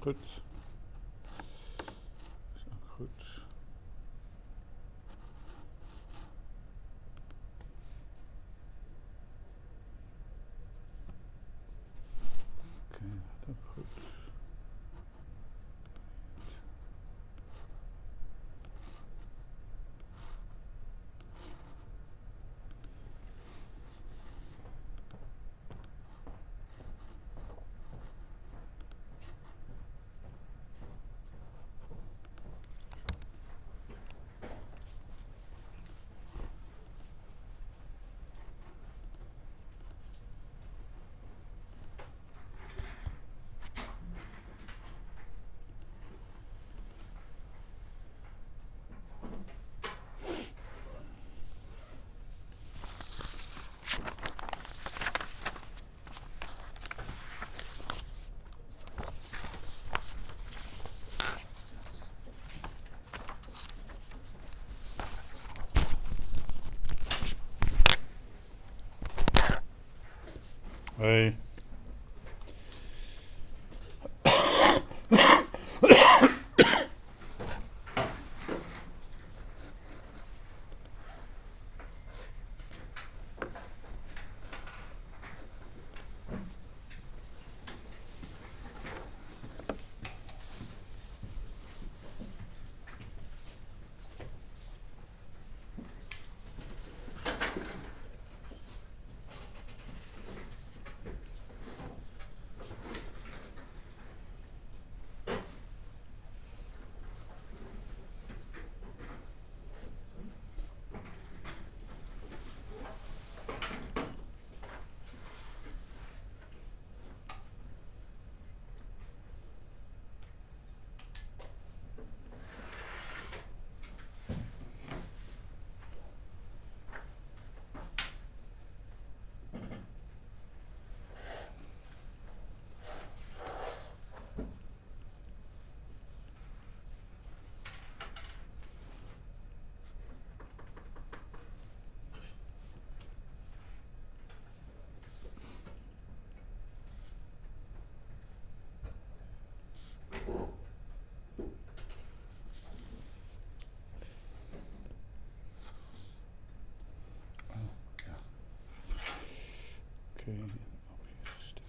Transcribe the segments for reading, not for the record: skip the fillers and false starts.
Goed. Is ook goed. Oké, dat ook goed. Hey. Oké, stil.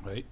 Hey.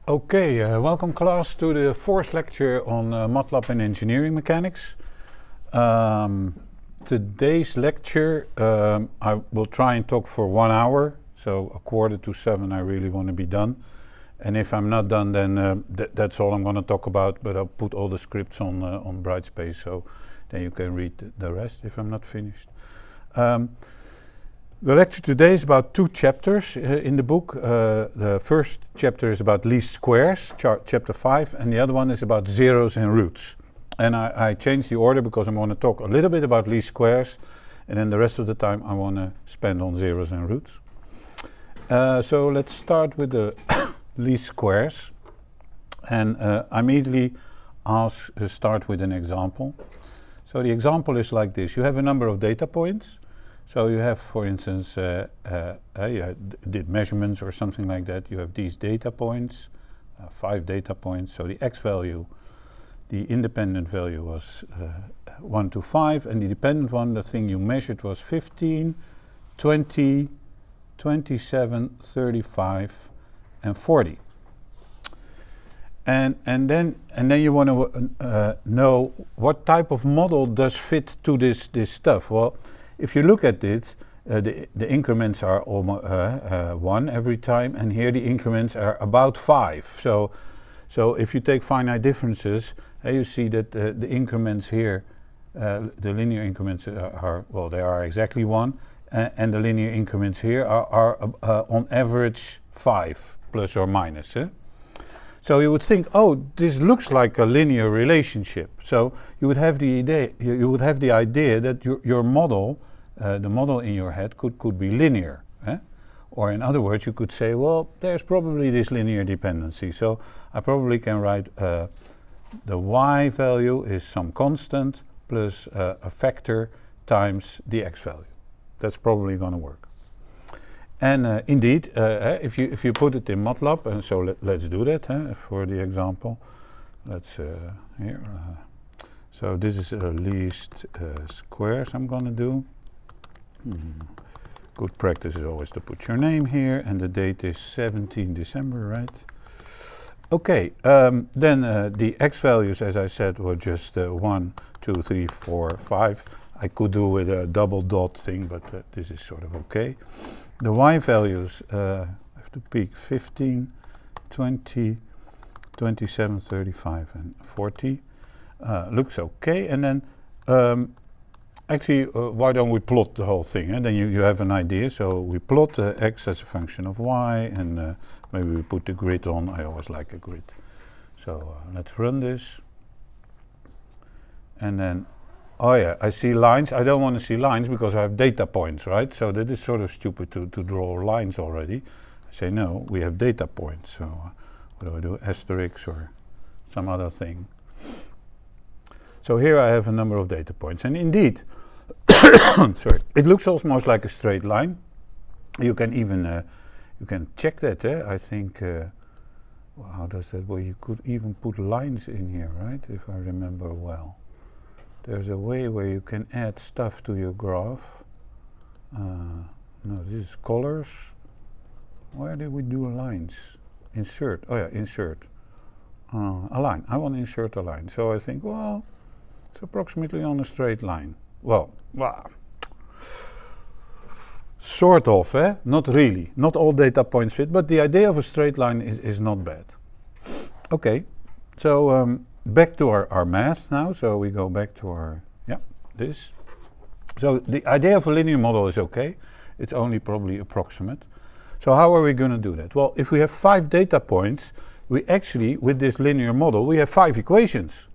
Okay, welcome class to the fourth lecture on MATLAB and engineering mechanics. today's lecture, I will try and talk for 1 hour. So 6:45 I really want to be done. And if I'm not done, then that's all I'm going to talk about. But I'll put all the scripts on Brightspace, so then you can read the rest if I'm not finished. The lecture today is about 2 chapters in the book. The first chapter is about least squares, chapter 5, and the other one is about zeros and roots. And I changed the order because I want to talk a little bit about least squares, and then the rest of the time I want to spend on zeros and roots. So let's start with the least squares, and I immediately start with an example. So the example is like this. You have a number of data points. So you have, for instance, you did measurements or something like that. You have these data points, 5 data points. So the x value, the independent value was 1 to 5, and the dependent one, the thing you measured, was 15, 20, 27, 35, and 40. And then you want to know what type of model does fit to this stuff. Well, if you look at it, the increments are almost 1 every time, and here the increments are about 5. So if you take finite differences, you see that the increments here, the linear increments they are exactly 1, and the linear increments here are on average 5 plus or minus. So you would think, oh, this looks like a linear relationship. So you would have the idea that your model, the model in your head, could be linear. Or in other words, you could say, well, there's probably this linear dependency. So I probably can write the y value is some constant plus a factor times the x value. That's probably going to work. And indeed, if you put it in Matlab, and so let's do that for the example. Let's here. So this is least squares I'm going to do. Good practice is always to put your name here, and the date is 17 December, right? Okay, then the x values, as I said, were just 1, 2, 3, 4, 5. I could do with a double dot thing, but this is sort of okay. The y values have to peak 15, 20, 27, 35, and 40. Looks okay, and then actually, why don't we plot the whole thing? And then you have an idea. So we plot x as a function of y, and maybe we put the grid on. I always like a grid. So let's run this. And then, oh yeah, I see lines. I don't want to see lines because I have data points, right? So that is sort of stupid to draw lines already. I say, no, we have data points. So what do I do? Asterisk or some other thing. So here I have a number of data points. And indeed, sorry, it looks almost like a straight line. You can even you can check that. I think, well, how does that work? You could even put lines in here, right? If I remember well. There's a way where you can add stuff to your graph. No, this is colors. Where did we do lines? Insert. Oh yeah, insert. A line. I want to insert a line. So I think, well, it's approximately on a straight line. Well, sort of, Not really. Not all data points fit, but the idea of a straight line is not bad. Okay, so back to our math now. So we go back to our, this. So the idea of a linear model is okay. It's only probably approximate. So how are we going to do that? Well, if we have 5 data points, we actually, with this linear model, we have 5 equations,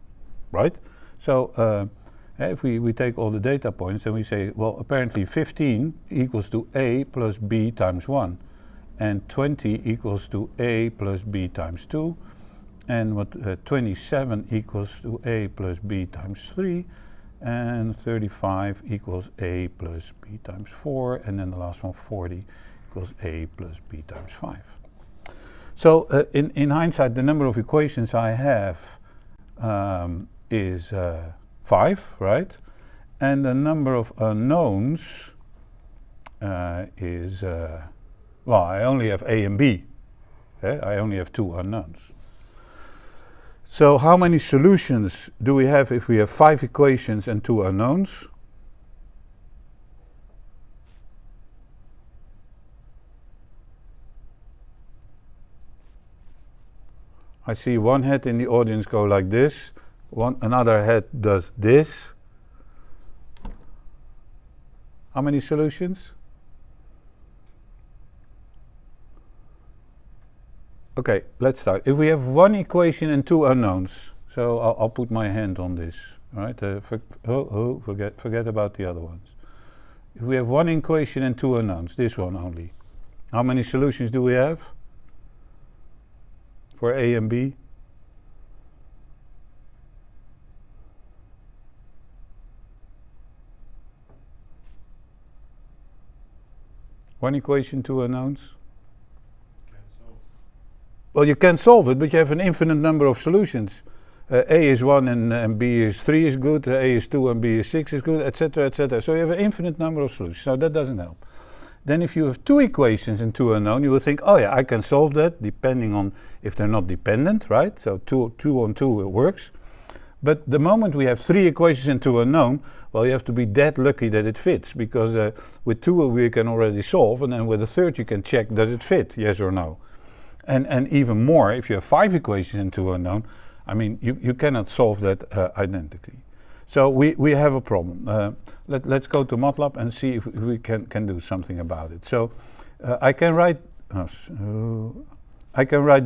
right? So if we take all the data points, then we say, well, apparently 15 equals to a plus b times 1, and 20 equals to a plus b times 2, and 27 equals to a plus b times 3, and 35 equals a plus b times 4, and then the last one, 40, equals a plus b times 5. So in hindsight, the number of equations I have is 5, right? And the number of unknowns is, well, I only have a and b. I only have 2 unknowns. So how many solutions do we have if we have 5 equations and 2 unknowns? I see one head in the audience go like this, another head does this. How many solutions? Okay, let's start. If we have one equation and two unknowns, so I'll put my hand on this, right? Forget about the other ones. If we have one equation and two unknowns, this one only, how many solutions do we have for A and B? One equation, two unknowns? Well, you can solve it, but you have an infinite number of solutions. A is 1 and B is 3 is good, A is 2 and B is 6 is good, etc., etc. So you have an infinite number of solutions, so that doesn't help. Then if you have two equations and two unknown, you will think, oh yeah, I can solve that, depending on if they're not dependent, right? So two on two, it works. But the moment we have three equations and two unknown, well, you have to be that lucky that it fits, because with two we can already solve, and then with a third you can check, does it fit, yes or no? And even more, if you have five equations and two unknown, I mean, you cannot solve that identically. So we have a problem. Let's go to Matlab and see if we can do something about it. So I can write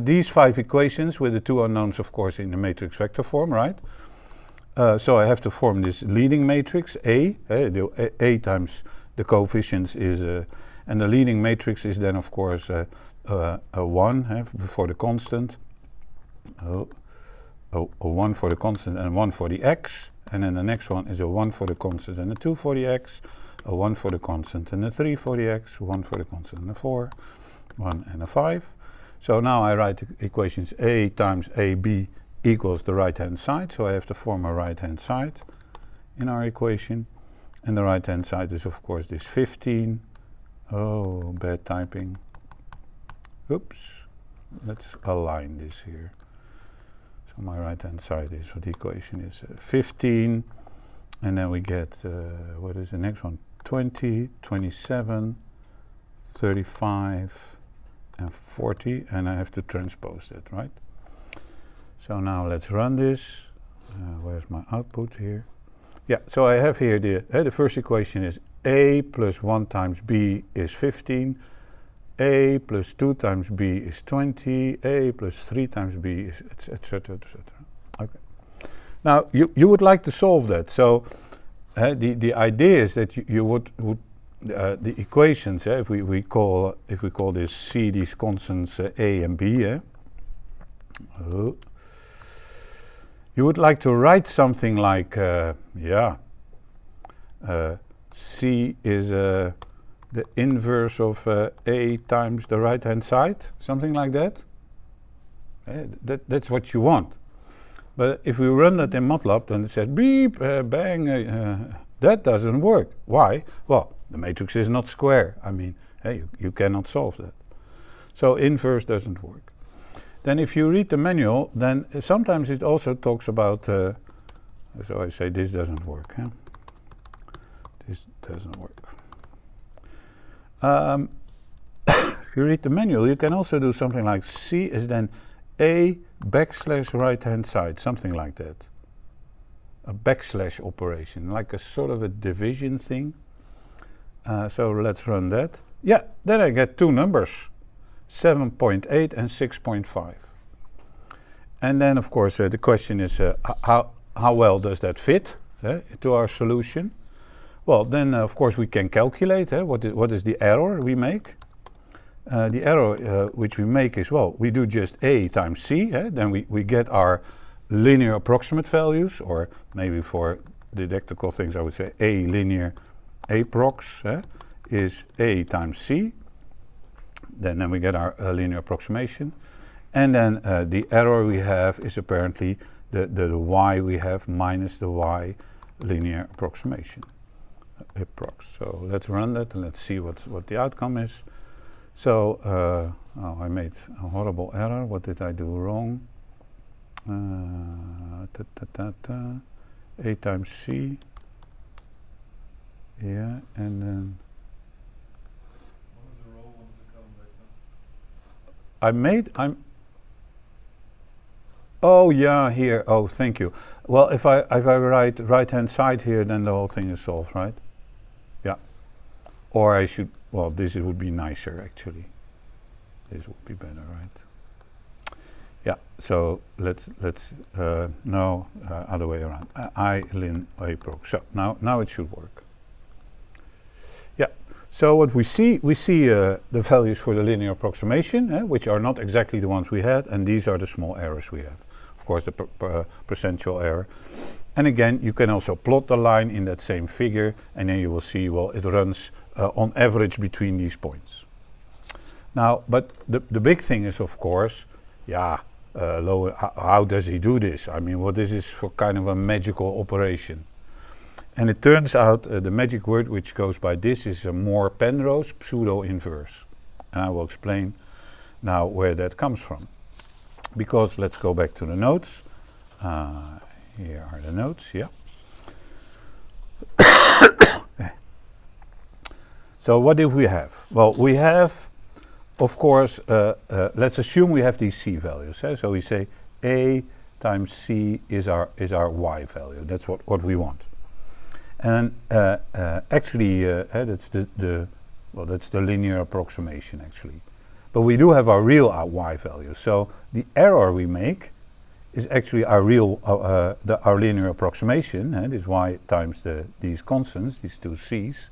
these five equations with the two unknowns, of course, in the matrix vector form, right? So I have to form this leading matrix A. A times the coefficients is, and the leading matrix is then, of course, a 1 before the constant. A 1 for the constant and 1 for the x, and then the next one is a 1 for the constant and a 2 for the x, a 1 for the constant and a 3 for the x, 1 for the constant and a 4, 1 and a 5. So now I write the equations A times AB equals the right hand side, so I have to form a right hand side in our equation, and the right hand side is of course this 15. Oh, bad typing. Oops, let's align this here. So my right hand side is, what the equation is, 15, and then we get, what is the next one, 20, 27, 35, and 40, and I have to transpose that, right? So now let's run this. Where's my output here? Yeah, so I have here the first equation is A plus 1 times B is 15, A plus 2 times B is 20, A plus 3 times B is etc., etc. Okay. Now you would like to solve that. So the idea is that you would the equations. If we call this C, these constants A and B. You would like to write something like C is the inverse of A times the right hand side, something like that. That's what you want. But if we run that in Matlab, then it says beep, bang, that doesn't work. Why? Well, the matrix is not square. I mean, you cannot solve that. So inverse doesn't work. Then if you read the manual, then sometimes it also talks about, so I say this doesn't work. This doesn't work. If you read the manual, you can also do something like C is then A backslash right hand side, something like that. A backslash operation, like a sort of a division thing. So let's run that. Yeah, then I get two numbers, 7.8 and 6.5. And then of course the question is how well does that fit to our solution? Well, then of course we can calculate what is the error we make. The error which we make is, well, we do just A times C, then we get our linear approximate values, or maybe for didactical things I would say A linear approx is A times C. Then we get our linear approximation. And then the error we have is apparently the y we have minus the y linear approximation. Approx. So let's run that and let's see what the outcome is. So, I made a horrible error. What did I do wrong? A times C. Yeah, and then What was the row? What was the column back then? Oh yeah, here. Oh, thank you. Well, if I write right hand side here, then the whole thing is solved, right? Yeah. Or I should. Well, this would be nicer actually. This would be better, right? Yeah. So let's no other way around. I lin a pro. So now it should work. Yeah. So what we see the values for the linear approximation, which are not exactly the ones we had, and these are the small errors we have. Of course, the percentual error. And again, you can also plot the line in that same figure, and then you will see, well, it runs on average between these points. Now, but the big thing is, of course, yeah, how does he do this? I mean, what is this for kind of a magical operation? And it turns out the magic word which goes by this is a more Penrose pseudo-inverse. And I will explain now where that comes from. Because let's go back to the notes. Here are the notes, yeah. So what do we have? Well, we have, of course, let's assume we have these C values. So we say A times C is our Y value. That's what we want. And actually, that's that's the linear approximation actually. But we do have our real Y value. So the error we make is actually our real our linear approximation. This Y times these constants, these two C's,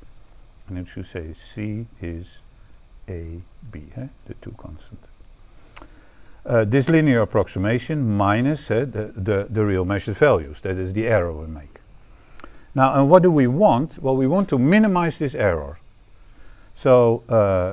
and it should say C is A B, the two constants. This linear approximation minus the real measured values. That is the error we make. Now, and what do we want? Well, we want to minimize this error. So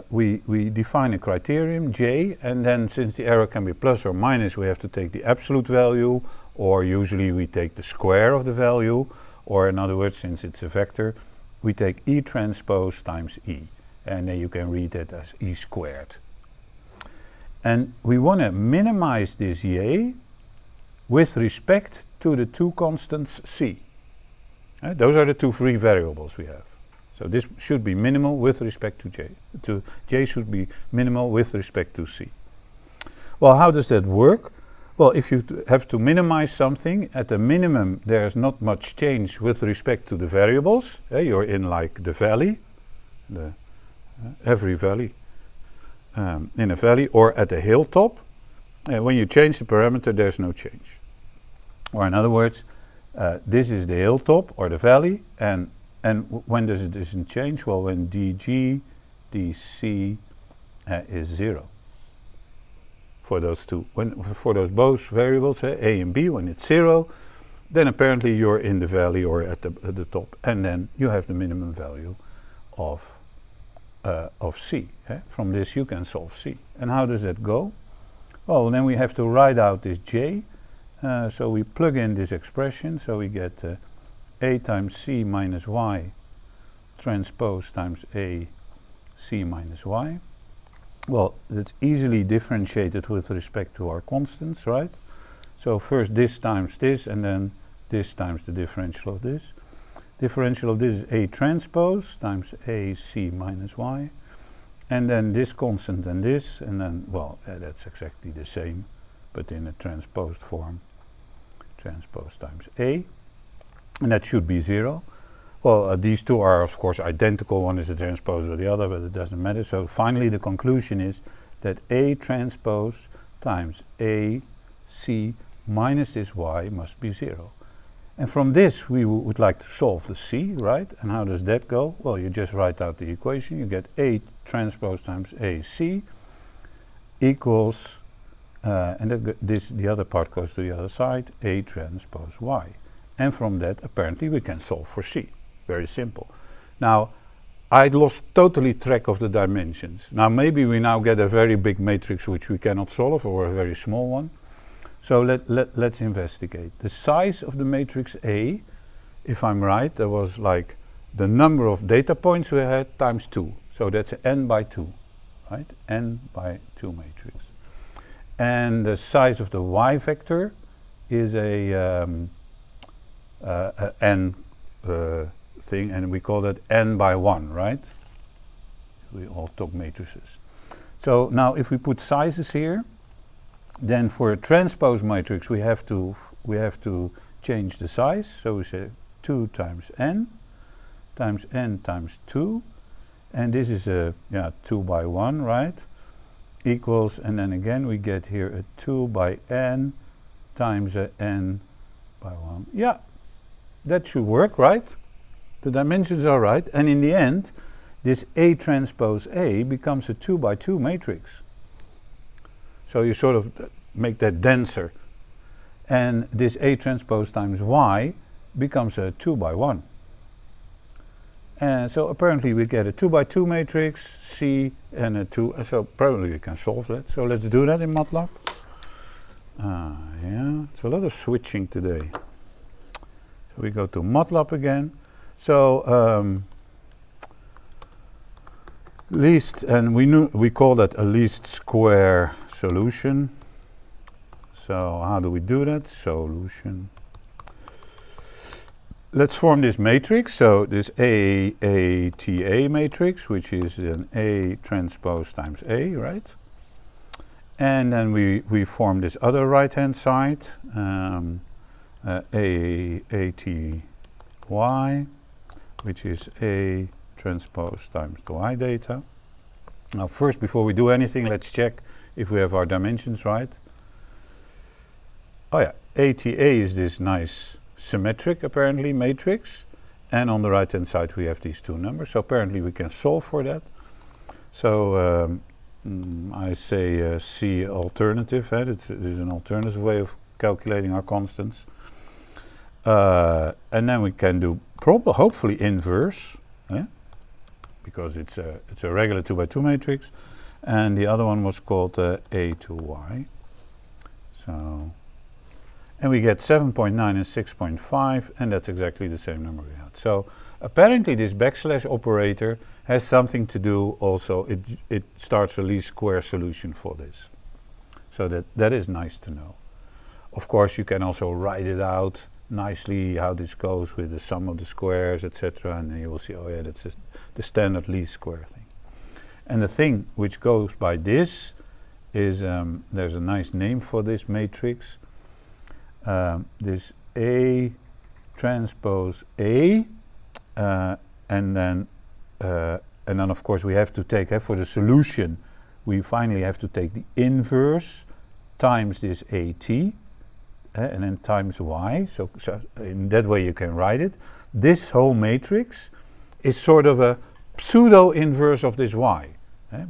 we define a criterion, J, and then since the error can be plus or minus, we have to take the absolute value, or usually we take the square of the value, or in other words, since it's a vector, we take E transpose times E. And then you can read it as E squared. And we want to minimize this J with respect to the two constants C. Those are the two free variables we have. So this should be minimal with respect to J. J should be minimal with respect to C. Well, how does that work? Well, if you have to minimize something, at the minimum there's not much change with respect to the variables. You're in like the valley, every valley, in a valley, or at a hilltop. When you change the parameter, there's no change. Or in other words, this is the hilltop or the valley, and when does it doesn't change? Well, when dg dc is 0 for those two. For those both variables, A and B, when it's 0, then apparently you're in the valley or at the top, and then you have the minimum value of C. From this you can solve C. And how does that go? Well, then we have to write out this J. So we plug in this expression, so we get A times C minus Y transpose times A C minus Y. Well, that's easily differentiated with respect to our constants, right? So first this times this, and then this times the differential of this. Differential of this is A transpose times A C minus Y. And then this constant and this, and then, well, that's exactly the same, but in a transposed form. Transpose times A, and that should be 0. Well, these two are of course identical, one is the transpose of the other, but it doesn't matter. So finally the conclusion is that A transpose times A C minus this Y must be 0. And from this we would like to solve the C, right? And how does that go? Well, you just write out the equation, you get A transpose times A C equals and the other part goes to the other side, A transpose Y. And from that, apparently, we can solve for C. Very simple. Now, I lost totally track of the dimensions. Now, maybe we now get a very big matrix which we cannot solve, or a very small one. So let's investigate. The size of the matrix A, if I'm right, there was like the number of data points we had times 2. So that's an n by 2, right? N by 2 matrix. And the size of the Y vector is a n thing, and we call that n by 1, right? We all took matrices. So now if we put sizes here, Then for a transpose matrix we have to change the size. So we say 2 times n times 2, and this is a 2 by 1, right? Equals, and then again we get here a 2 by n times a n by 1. Yeah, that should work, right? The dimensions are right, and in the end this A transpose A becomes a 2 by 2 matrix. So you sort of make that denser, and this A transpose times Y becomes a 2 by 1. And so apparently we get a 2 by 2 matrix, C, and a 2, so probably we can solve that. So let's do that in Matlab. Yeah, it's a lot of switching today. So we go to Matlab again. So least, and we call that a least square solution. So how do we do that? Solution. Let's form this matrix. So this ATA matrix, which is an A transpose times A, right? And then we form this other right-hand side, ATY, which is A transpose times the Y data. Now first, before we do anything, let's check if we have our dimensions right. Oh yeah, ATA is this nice symmetric, apparently, matrix, and on the right hand side we have these two numbers, so apparently we can solve for that. So I say C alternative, this is an alternative way of calculating our constants, and then we can do hopefully inverse, because it's a regular 2 by 2 matrix, and the other one was called A to Y. So, and we get 7.9 and 6.5, and that's exactly the same number we had. So apparently this backslash operator has something to do also, it starts a least square solution for this. So that is nice to know. Of course you can also write it out nicely how this goes with the sum of the squares, etc., and then you will see, oh yeah, that's the standard least square thing. And the thing which goes by this is, there's a nice name for this matrix, this A transpose A, and then of course we have to take, for the solution we finally have to take the inverse times this AT, and then times Y, so in that way you can write it. This whole matrix is sort of a pseudo inverse of this Y,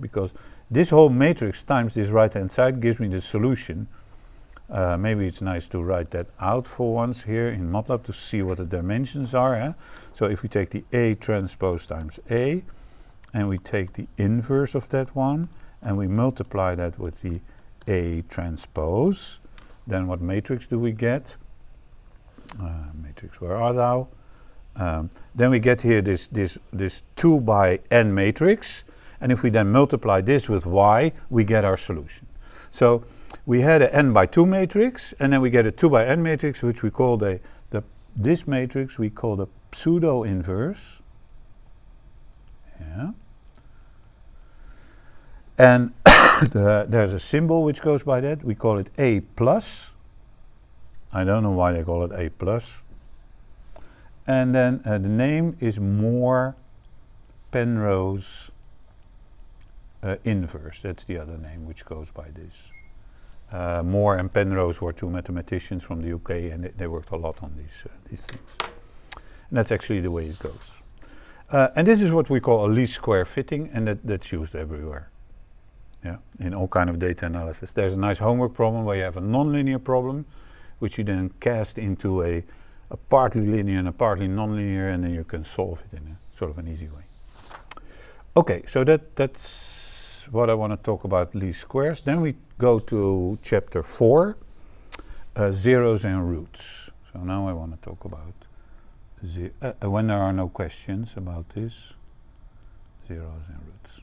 because this whole matrix times this right hand side gives me the solution. Maybe it's nice to write that out for once here in Matlab to see what the dimensions are. So if we take the A transpose times A, and we take the inverse of that one, and we multiply that with the A transpose, then what matrix do we get? Matrix, where are thou? Then we get here this 2 by n matrix, and if we then multiply this with Y, we get our solution. So we had an n by 2 matrix, and then we get a 2 by n matrix, which we call this matrix we call the pseudo inverse. Yeah. And there's a symbol which goes by that. We call it A plus. I don't know why they call it A plus. And then the name is Moore Penrose inverse. That's the other name which goes by this. Moore and Penrose were two mathematicians from the UK, and they worked a lot on these things. And that's actually the way it goes. And this is what we call a least square fitting, and that's used everywhere. Yeah, in all kind of data analysis. There's a nice homework problem where you have a nonlinear problem, which you then cast into a partly linear and a partly nonlinear, and then you can solve it in a sort of an easy way. Okay, so that's what I want to talk about least squares. Then we go to chapter 4, zeros and roots. So now I want to talk about when there are no questions about this, zeros and roots.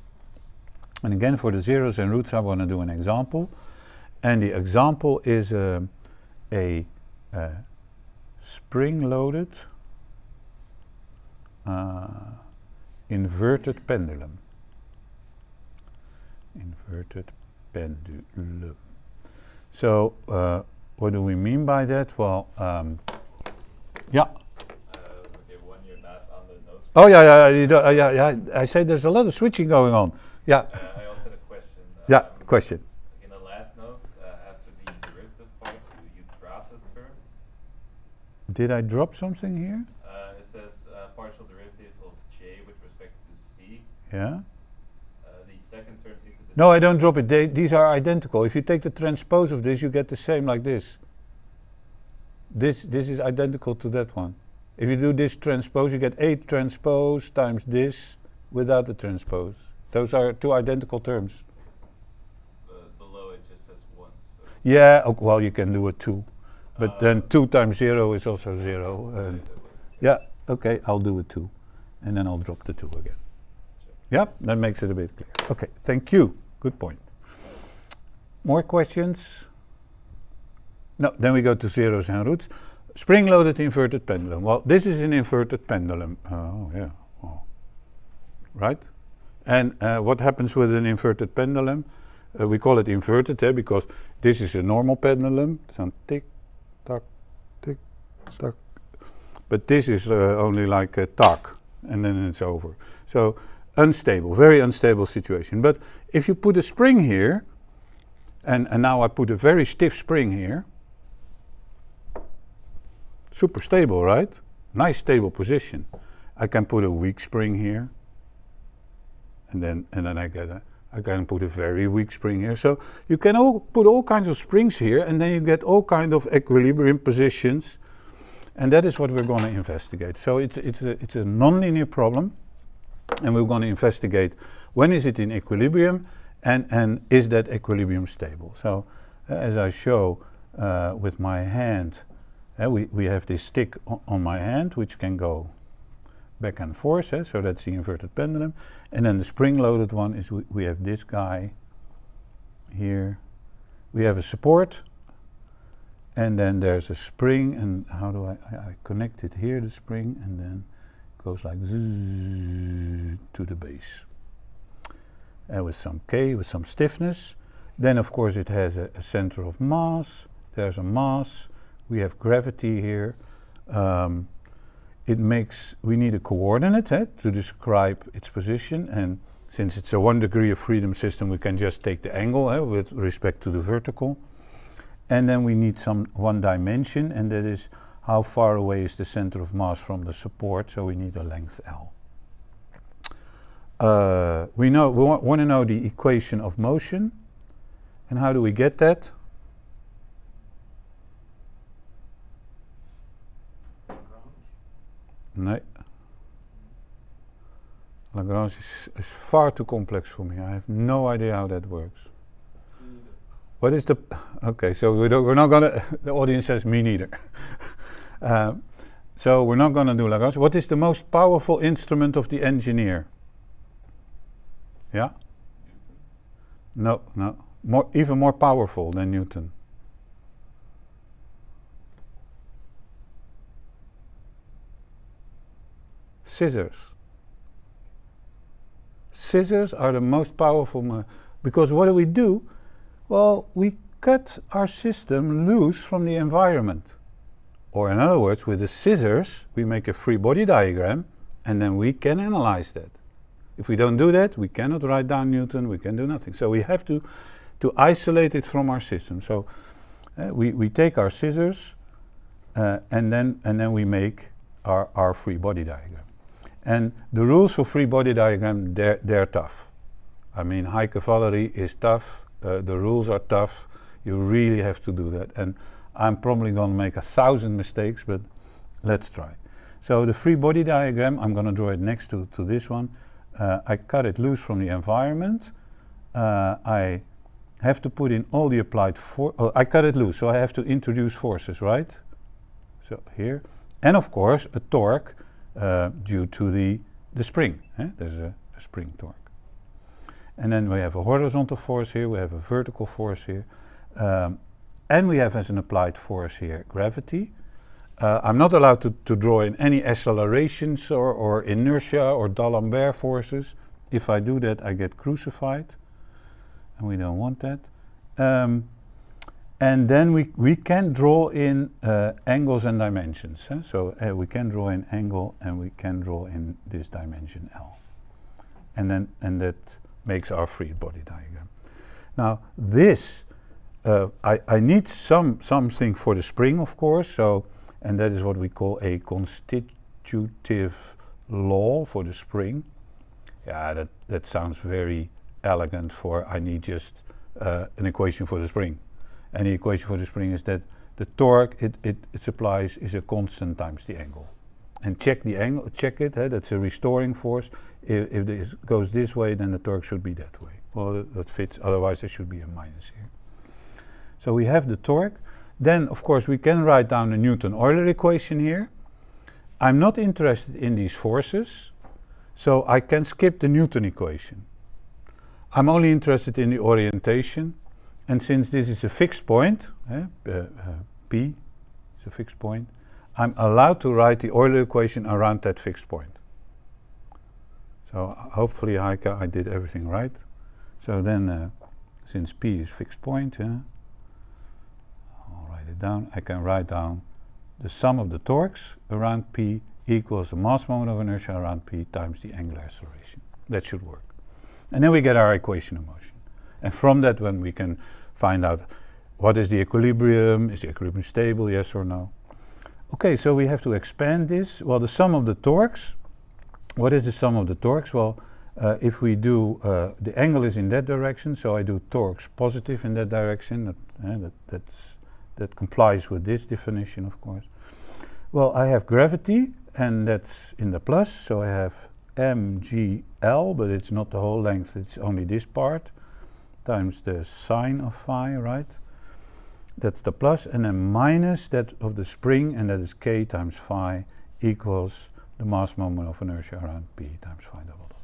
And again, for the zeros and roots, I want to do an example. And the example is a spring-loaded inverted pendulum. Inverted pendulum. So what do we mean by that? Well, yeah. Okay, one you're not on the notes. Oh yeah, yeah. I say there's a lot of switching going on. Yeah. I also had a question. Yeah. Question. In the last notes, after the derivative part, you dropped a term. Did I drop something here? It says partial derivative of j with respect to c. Yeah. The second term seems to No, I don't drop it. These are identical. If you take the transpose of this, you get the same like this. This is identical to that one. If you do this transpose, you get A transpose times this without the transpose. Those are two identical terms. below it just says 1. So Yeah, well, you can do a 2. But then 2 times 0 is also 0. And yeah, okay, I'll do a 2. And then I'll drop the 2 again. Yeah, that makes it a bit clear. Okay, thank you. Good point. More questions? No, then we go to zeros and roots. Spring-loaded inverted pendulum. Well, this is an inverted pendulum. Oh, yeah. Oh. Right? And what happens with an inverted pendulum? We call it inverted because this is a normal pendulum. It's on tick, tock, tick, tock. But this is only like a tock, and then it's over. So unstable, very unstable situation. But if you put a spring here, and now I put a very stiff spring here, super stable, right? Nice stable position. I can put a weak spring here, and then I can put a very weak spring here. So you can put all kinds of springs here, and then you get all kinds of equilibrium positions, and that is what we're going to investigate. So it's a nonlinear problem, and we're going to investigate when is it in equilibrium, and is that equilibrium stable. So as I show with my hand, we have this stick on my hand which can go back and forth, so that's the inverted pendulum. And then the spring-loaded one is we have this guy here. We have a support, and then there's a spring, and how do I connect it here, the spring, and then it goes like zzz to the base. With some K, with some stiffness. Then of course it has a center of mass. There's a mass. We have gravity here. We need a coordinate to describe its position, and since it's a 1 degree of freedom system, we can just take the angle with respect to the vertical. And then we need one dimension, and that is how far away is the center of mass from the support, so we need a length L. We want to know the equation of motion, and how do we get that? Nee. Lagrange is far too complex for me. I have no idea how that works. What is the... Okay, so we're not going to... The audience says me neither. So we're not going to do Lagrange. What is the most powerful instrument of the engineer? Yeah? No. Even more powerful than Newton. Scissors. Scissors are the most powerful, because what do? Well, we cut our system loose from the environment. Or in other words, with the scissors, we make a free body diagram, and then we can analyze that. If we don't do that, we cannot write down Newton, we can do nothing. So we have to isolate it from our system. So we take our scissors, and then we make our free body diagram. And the rules for free body diagram, they're tough. I mean, high cavalry is tough. The rules are tough. You really have to do that. And I'm probably going to make 1,000 mistakes, but let's try. So the free body diagram, I'm going to draw it next to this one. I cut it loose from the environment. I have to put in all the applied force. Oh, I cut it loose, so I have to introduce forces, right? So here. And of course, a torque. Due to the spring. There's a spring torque. And then we have a horizontal force here, we have a vertical force here, and we have as an applied force here gravity. I'm not allowed to draw in any accelerations or inertia or D'Alembert forces. If I do that, I get crucified, and we don't want that. And then we can draw in angles and dimensions. So we can draw in angle and we can draw in this dimension L. And that makes our free body diagram. Now this, I need something for the spring, of course. So, and that is what we call a constitutive law for the spring. Yeah, that sounds very elegant for I need just an equation for the spring. And the equation for the spring is that the torque it supplies is a constant times the angle. And check the angle, check it, that's a restoring force. If this goes this way, then the torque should be that way. Well, that fits, otherwise there should be a minus here. So we have the torque. Then, of course, we can write down the Newton-Euler equation here. I'm not interested in these forces, so I can skip the Newton equation. I'm only interested in the orientation. And since this is a fixed point, P is a fixed point, I'm allowed to write the Euler equation around that fixed point. So hopefully, Heike, I did everything right. So then, since P is fixed point, I'll write it down. I can write down the sum of the torques around P equals the mass moment of inertia around P times the angular acceleration. That should work. And then we get our equation of motion. And from that one we can find out what is the equilibrium, is the equilibrium stable, yes or no. Okay, so we have to expand this. Well, the sum of the torques, what is the sum of the torques? Well, if we do, the angle is in that direction, so I do torques positive in that direction. That complies with this definition, of course. Well, I have gravity, and that's in the plus, so I have mgl, but it's not the whole length, it's only this part, times the sine of phi, right? That's the plus, and then minus that of the spring, and that is k times phi equals the mass moment of inertia around P times phi double dot.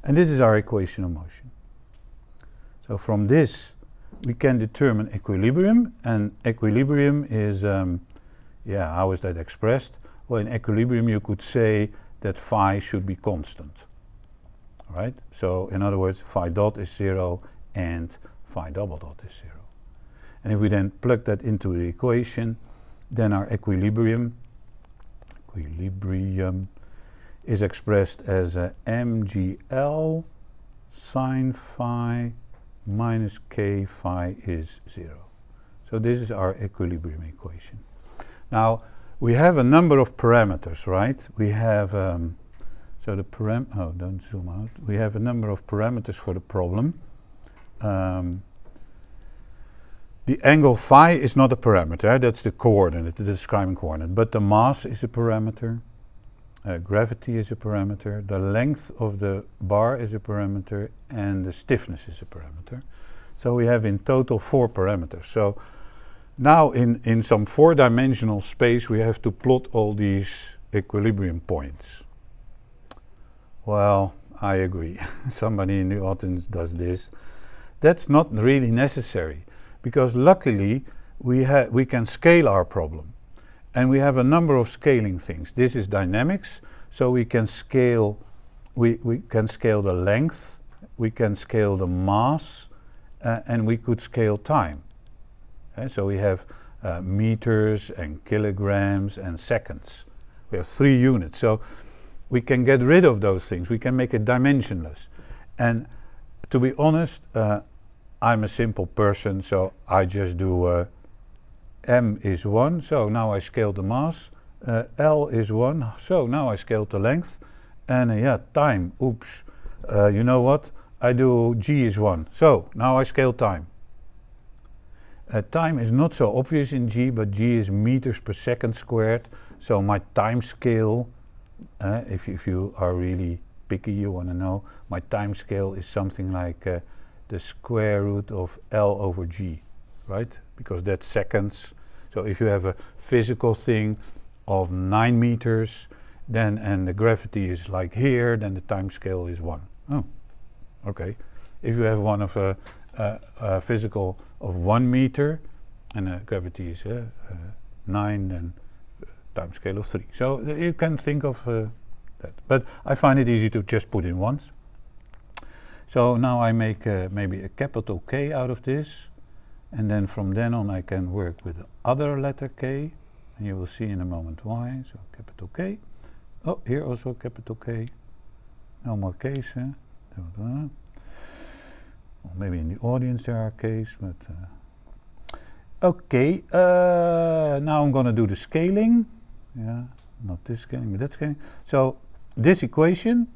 And this is our equation of motion. So from this, we can determine equilibrium, and equilibrium is, how is that expressed? Well, in equilibrium you could say that phi should be constant, right? So in other words, phi dot is 0 and phi double dot is 0. And if we then plug that into the equation, then our equilibrium is expressed as mgl sine phi minus k phi is 0. So this is our equilibrium equation. Now we have a number of parameters, right? We have don't zoom out. We have a number of parameters for the problem. The angle phi is not a parameter, that's the coordinate, the describing coordinate, but the mass is a parameter, gravity is a parameter, the length of the bar is a parameter, and the stiffness is a parameter. So we have in total 4 parameters. So now in some 4-dimensional space we have to plot all these equilibrium points. Well, I agree. Somebody in the audience does this. That's not really necessary, because luckily we can scale our problem. And we have a number of scaling things. This is dynamics, so we can scale we can scale the length, we can scale the mass, and we could scale time. So we have meters and kilograms and seconds. We have 3 units. So we can get rid of those things. We can make it dimensionless. And to be honest, I'm a simple person, so I just do m is 1, so now I scale the mass. L is 1, so now I scale the length. And time, oops. You know what? I do g is 1, so now I scale time. Time is not so obvious in g, but g is meters per second squared. So my time scale, if you are really picky, you want to know, my time scale is something like the square root of L over g, right? Because that's seconds. So if you have a physical thing of 9 meters, then and the gravity is like here, then the time scale is 1. Oh, okay. If you have one of a physical of 1 meter, and gravity is 9, then time scale of 3. So you can think of that. But I find it easy to just put in ones. So now I make maybe a capital K out of this. and then from then on I can work with the other letter K, and you will see in a moment why. So capital K. Oh, here also capital K. No more K's. Well, maybe in the audience there are K's, but okay. Now I'm going to do the scaling. Yeah, not this scaling, but that scaling. So this equation.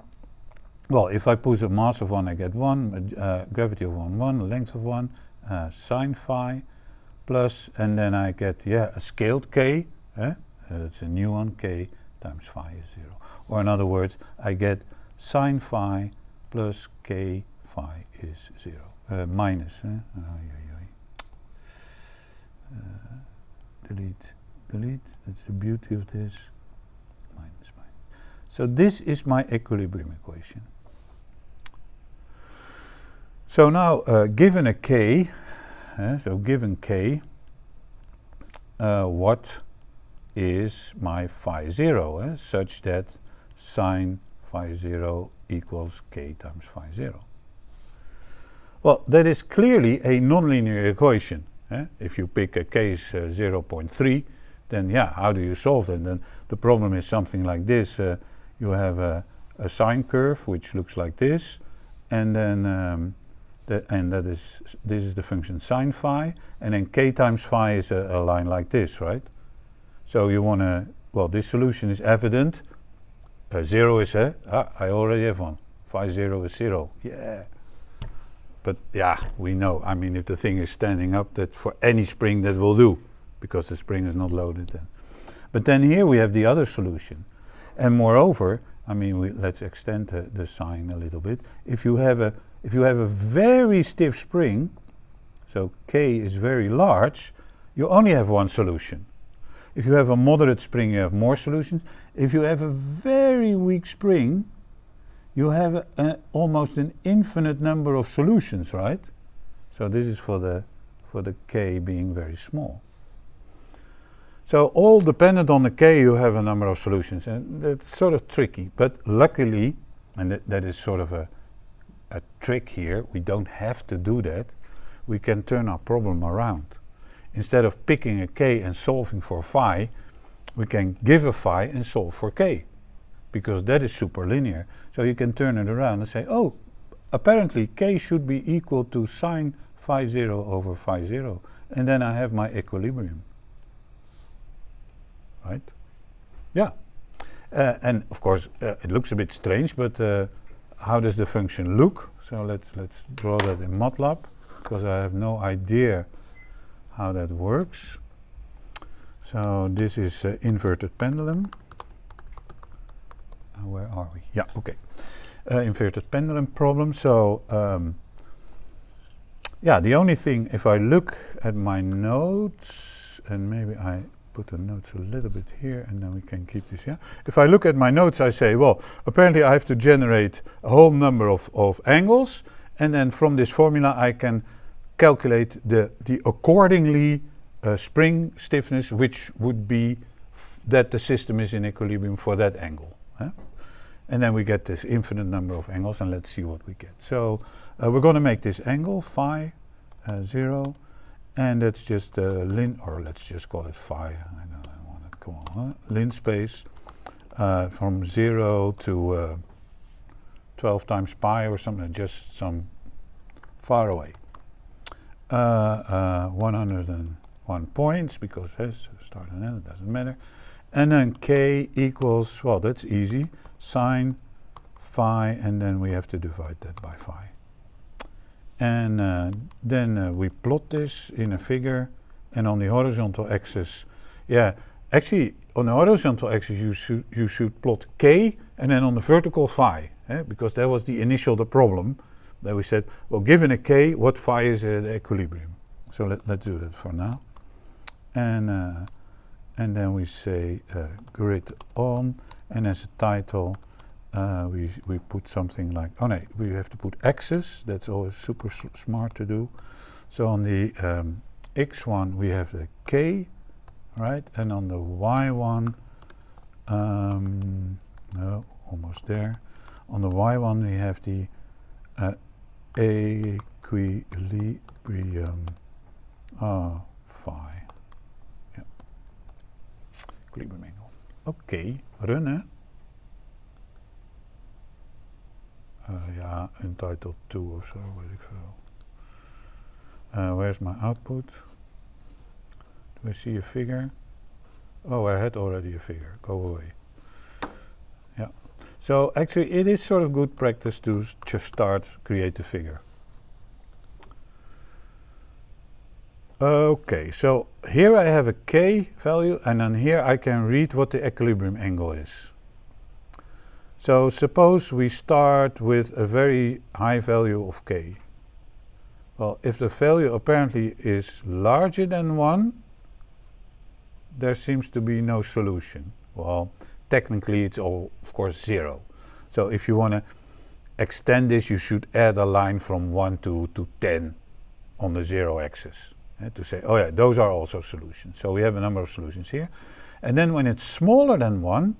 Well, if I put a mass of 1, I get 1, gravity of 1, length of 1, sine phi, plus, and then I get, a scaled k, that's a new one, k times phi is 0. Or in other words, I get sine phi plus k phi is 0. Minus, delete, that's the beauty of this, minus. So this is my equilibrium equation. So now, given a k, given k, what is my phi 0, such that sine phi 0 equals k times phi 0? Well, that is clearly a nonlinear equation. If you pick a k is 0.3, then how do you solve that? Then the problem is something like this. You have a sine curve which looks like this, and then this is the function sine phi, and then k times phi is a line like this, right? So you want to, well, this solution is evident. 0 is I already have one. Phi 0 is 0. Yeah. But we know. I mean, if the thing is standing up, that for any spring that will do, because the spring is not loaded then. But then here we have the other solution. And moreover, I mean, let's extend the sign a little bit. If you have a very stiff spring, so K is very large, you only have one solution. If you have a moderate spring, you have more solutions. If you have a very weak spring, you have almost an infinite number of solutions, right? So this is for the K being very small. So all dependent on the K, you have a number of solutions, and that's sort of tricky. But luckily, and that is sort of a trick here, we don't have to do that. We can turn our problem around. Instead of picking a K and solving for phi, we can give a phi and solve for K, because that is superlinear. So you can turn it around and say, oh, apparently K should be equal to sine phi 0 over phi 0. And then I have my equilibrium. Right? Yeah. And of course, it looks a bit strange, but how does the function look? So let's draw that in Matlab, because I have no idea how that works. So this is inverted pendulum. Where are we? Yeah, okay. Inverted pendulum problem. So the only thing, if I look at my notes, and maybe I put the notes a little bit here, and then we can keep this. If I look at my notes, I say, well, apparently I have to generate a whole number of angles, and then from this formula I can calculate the accordingly spring stiffness, which would be that the system is in equilibrium for that angle. And then we get this infinite number of angles, and let's see what we get. So we're going to make this angle phi 0. And that's just or let's just call it phi. I don't want to go on. Lin space from 0 to 12 times pi or something, just some far away. 101 points, because start and end, it doesn't matter. And then K equals, well, that's easy, sine phi, and then we have to divide that by phi. And then we plot this in a figure, and on the horizontal axis, actually on the horizontal axis you should plot K, and then on the vertical phi, because that was the problem. That we said, well, given a K, what phi is the equilibrium? So let's do that for now. And then we say grid on, and as a title, we put something like, we have to put axis. That's always super smart to do. So on the X one we have the K, right? And on the Y one, no, almost there. On the Y one we have the equilibrium phi. Yeah. Equilibrium angle. Okay, run hè. Ja, untitled 2 of so, weet ik veel. Where's my output? Do I see a figure? Oh, I had already a figure. Go away. Yeah. So actually it is sort of good practice to just start, create a figure. Okay, so here I have a k value, and then here I can read what the equilibrium angle is. So suppose we start with a very high value of k. Well, if the value apparently is larger than 1, there seems to be no solution. Well, technically it's all, of course, 0. So if you want to extend this, you should add a line from 1 to 10 on the 0 axis. To say, oh yeah, those are also solutions. So we have a number of solutions here. And then when it's smaller than 1,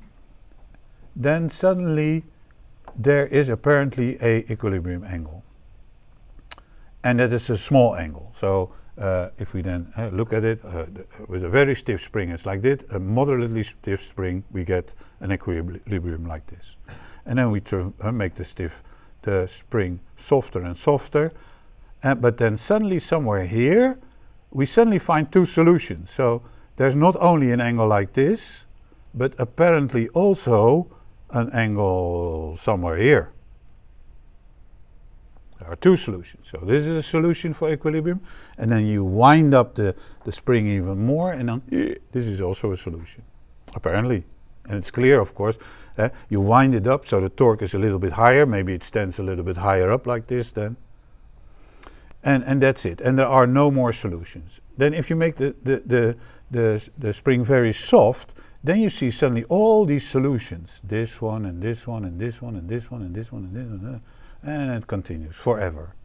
then suddenly there is apparently a equilibrium angle. And that is a small angle. So if we then look at it with a very stiff spring, it's like this. A moderately stiff spring, we get an equilibrium like this. And then we make the spring softer and softer. But then suddenly somewhere here, we suddenly find two solutions. So there's not only an angle like this, but apparently also an angle somewhere here. There are two solutions. So this is a solution for equilibrium, and then you wind up the spring even more, and then this is also a solution, apparently. And it's clear, of course, you wind it up so the torque is a little bit higher, maybe it stands a little bit higher up like this then. And that's it, and there are no more solutions. Then if you make the spring very soft, then you see suddenly all these solutions, this one and this one and this one and this one and this one and this one, and it continues forever.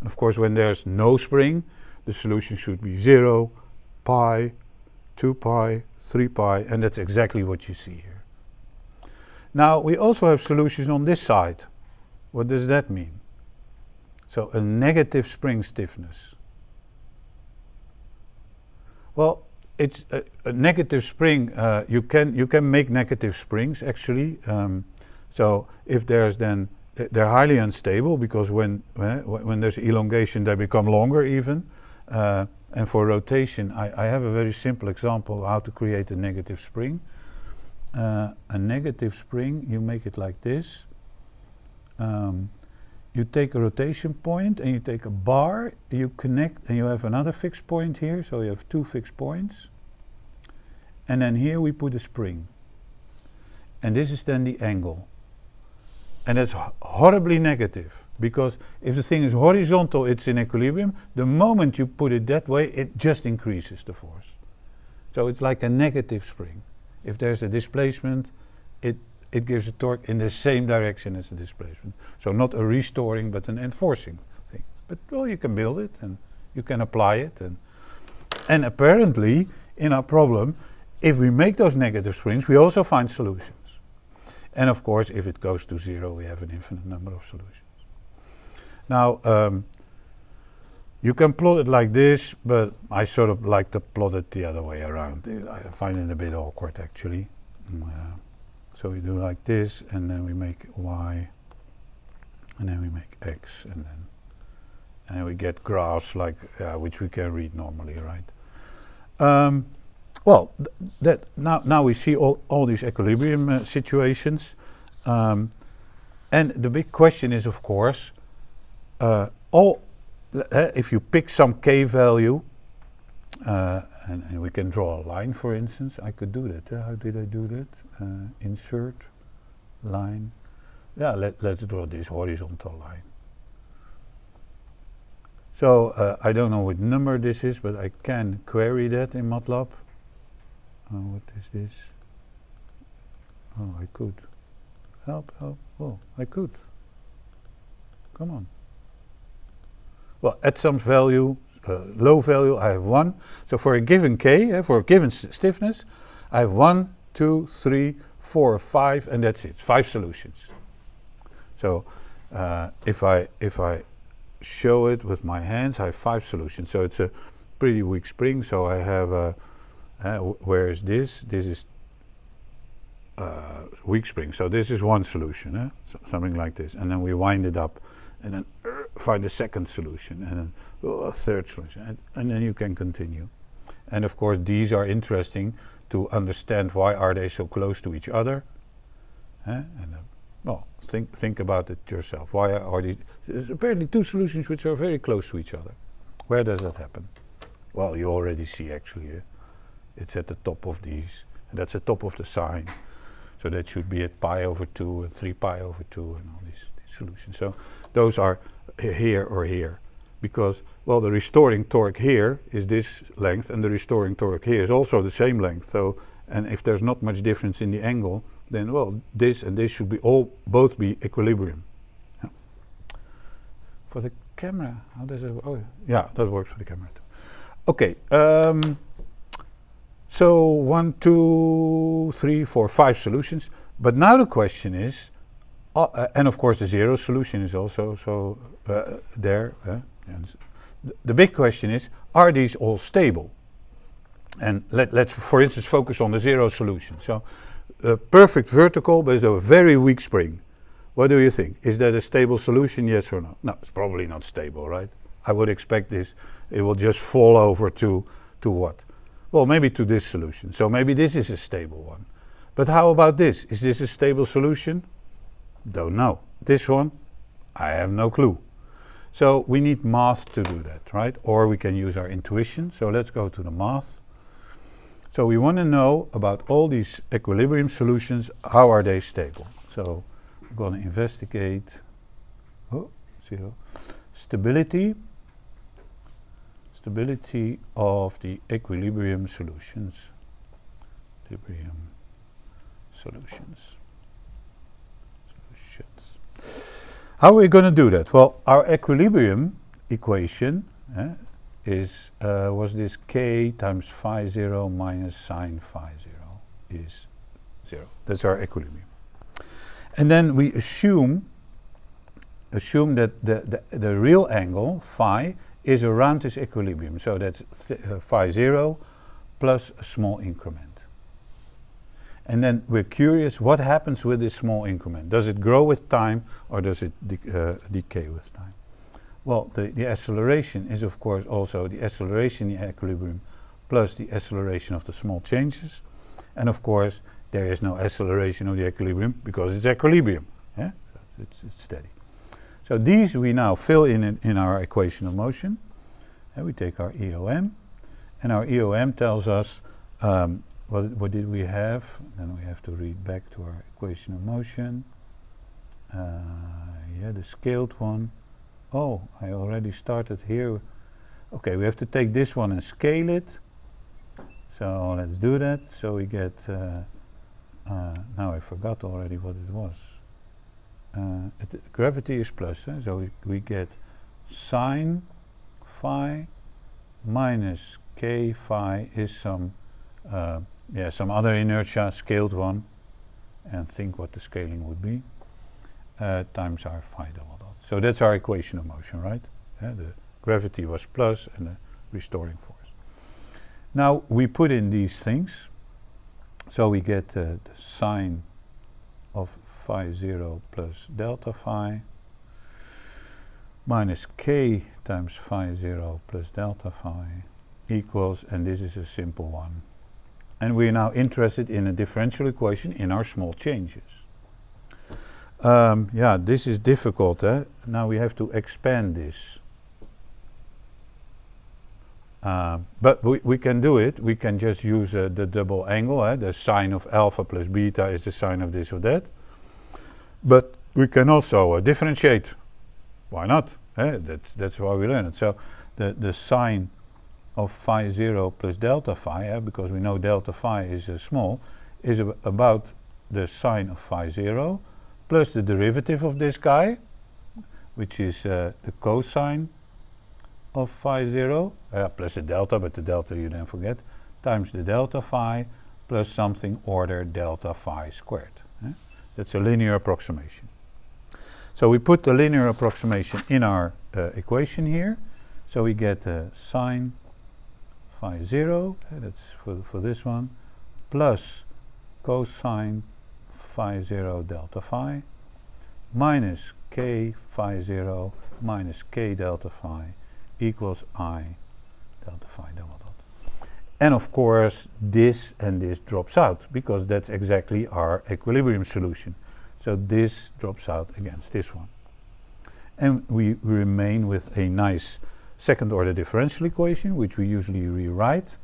And of course, when there's no spring, the solution should be 0, pi, 2 pi, 3 pi, and that's exactly what you see here. Now, we also have solutions on this side. What does that mean? So a negative spring stiffness. Well, it's a negative spring. You can make negative springs actually. So if there's then they're highly unstable because when there's elongation they become longer even. And for rotation, I have a very simple example how to create a negative spring. A negative spring, you make it like this. You take a rotation point and you take a bar, you connect, and you have another fixed point here, so you have two fixed points. And then here we put a spring. And this is then the angle. And that's horribly negative, because if the thing is horizontal, it's in equilibrium. The moment you put it that way, it just increases the force. So it's like a negative spring. If there's a displacement, it gives a torque in the same direction as the displacement. So not a restoring, but an enforcing thing. But well, you can build it and you can apply it. And apparently, in our problem, if we make those negative springs, we also find solutions. And of course, if it goes to 0, we have an infinite number of solutions. Now, you can plot it like this, but I sort of like to plot it the other way around. I find it a bit awkward, actually. So we do like this, and then we make y, and then we make x, and then we get graphs like which we can read normally, right? Well, now we see all these equilibrium situations, and the big question is, of course, if you pick some k value, and we can draw a line, for instance. I could do that. How did I do that? Insert line. Yeah, let's draw this horizontal line. So I don't know what number this is, but I can query that in Matlab. What is this? Oh, I could. Help. Oh, I could. Come on. Well, at some value, low value, I have 1. So for a given k, for a given stiffness, I have 1, 2, 3, 4, 5, and that's it. 5 solutions. So if I show it with my hands, I have 5 solutions. So it's a pretty weak spring, so I have where is this? This is weak spring. So this is one solution, something like this, and then we wind it up, and then find a second solution, and then a third solution, and then you can continue. And of course, these are interesting to understand why are they so close to each other. And well, think about it yourself. Why are these? There's apparently two solutions which are very close to each other. Where does that happen? Well, you already see actually. It's at the top of these, and that's the top of the sign. So that should be at pi over 2 and 3 pi over 2 and all these solutions. So those are here or here. Because, well, the restoring torque here is this length, and the restoring torque here is also the same length. So, and if there's not much difference in the angle, then, well, this and this should be both be equilibrium. Yeah. For the camera, how does it? Oh, yeah, that works for the camera too. Okay. So 1, 2, 3, 4, 5 solutions. But now the question is, and of course the zero solution is also there. And the big question is, are these all stable? And let's, for instance, focus on the zero solution. So perfect vertical, but it's a very weak spring. What do you think? Is that a stable solution, yes or no? No, it's probably not stable, right? I would expect this, it will just fall over to what? Well, maybe to this solution. So maybe this is a stable one. But how about this? Is this a stable solution? Don't know. This one? I have no clue. So we need math to do that, right? Or we can use our intuition. So let's go to the math. So we want to know about all these equilibrium solutions, how are they stable? So we're going to investigate stability of the equilibrium solutions. How are we going to do that? Well, our equilibrium equation was this k times phi 0 minus sine phi 0 is 0. That's our equilibrium. And then we assume that the real angle, phi, is around this equilibrium. So that's phi 0 plus a small increment. And then we're curious, what happens with this small increment? Does it grow with time, or does it decay with time? Well, the acceleration is, of course, also the acceleration in the equilibrium plus the acceleration of the small changes. And, of course, there is no acceleration of the equilibrium because it's equilibrium. Yeah? It's steady. So these we now fill in our equation of motion. And we take our EOM. And our EOM tells us what did we have? Then we have to read back to our equation of motion. The scaled one. Oh, I already started here. Okay, we have to take this one and scale it. So let's do that. So we get, now I forgot already what it was. Gravity is plus, so we get sine phi minus k phi is some other inertia, scaled one, and think what the scaling would be, times our phi double dot. So that's our equation of motion, right? The gravity was plus and the restoring force. Now we put in these things, so we get the sine of phi 0 plus delta phi minus k times phi 0 plus delta phi equals, and this is a simple one. And we are now interested in a differential equation in our small changes. This is difficult. Now we have to expand this. But we can do it. We can just use the double angle. The sine of alpha plus beta is the sine of this or that. But we can also differentiate. Why not? That's why we learn it. So the sine of phi 0 plus delta phi, because we know delta phi is small, is about the sine of phi 0 plus the derivative of this guy, which is the cosine of phi 0, plus the delta, but the delta you then forget, times the delta phi plus something order delta phi squared. That's a linear approximation. So we put the linear approximation in our equation here. So we get sine phi 0, that's for this one, plus cosine phi 0 delta phi, minus k phi 0 minus k delta phi equals I delta phi double dot. And of course, this and this drops out, because that's exactly our equilibrium solution. So this drops out against this one. And we remain with a nice second order differential equation, which we usually rewrite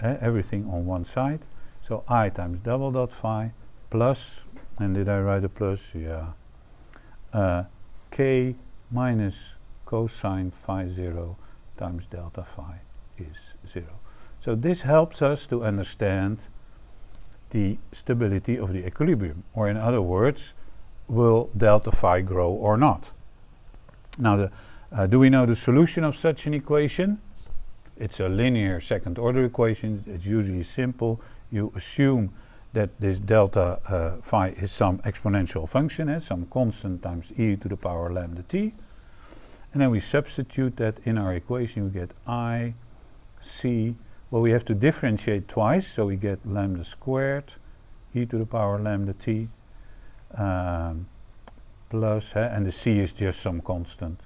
everything on one side. So I times double dot phi plus, and did I write a plus? Yeah. K minus cosine phi 0 times delta phi is 0. So this helps us to understand the stability of the equilibrium, or in other words, will delta phi grow or not? Now, do we know the solution of such an equation? It's a linear second order equation. It's usually simple. You assume that this delta phi is some exponential function, some constant times e to the power lambda t. And then we substitute that in our equation. We get I, c. Well, we have to differentiate twice, so we get lambda squared e to the power lambda t plus, and the c is just some constant,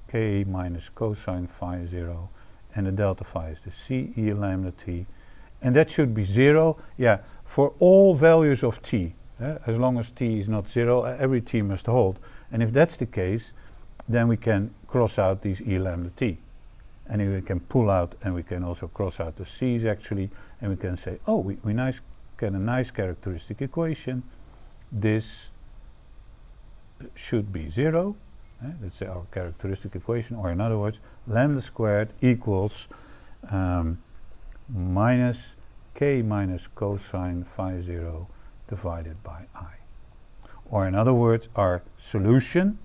k minus cosine phi 0, and the delta phi is the c e lambda t. And that should be 0, yeah, for all values of t. As long as t is not 0, every t must hold. And if that's the case, then we can cross out these e lambda t. And we can pull out, and we can also cross out the c's actually, and we can say, oh, we get a nice characteristic equation. This should be 0. That's our characteristic equation, or in other words, lambda squared equals minus k minus cosine phi 0 divided by I. Or in other words, our solution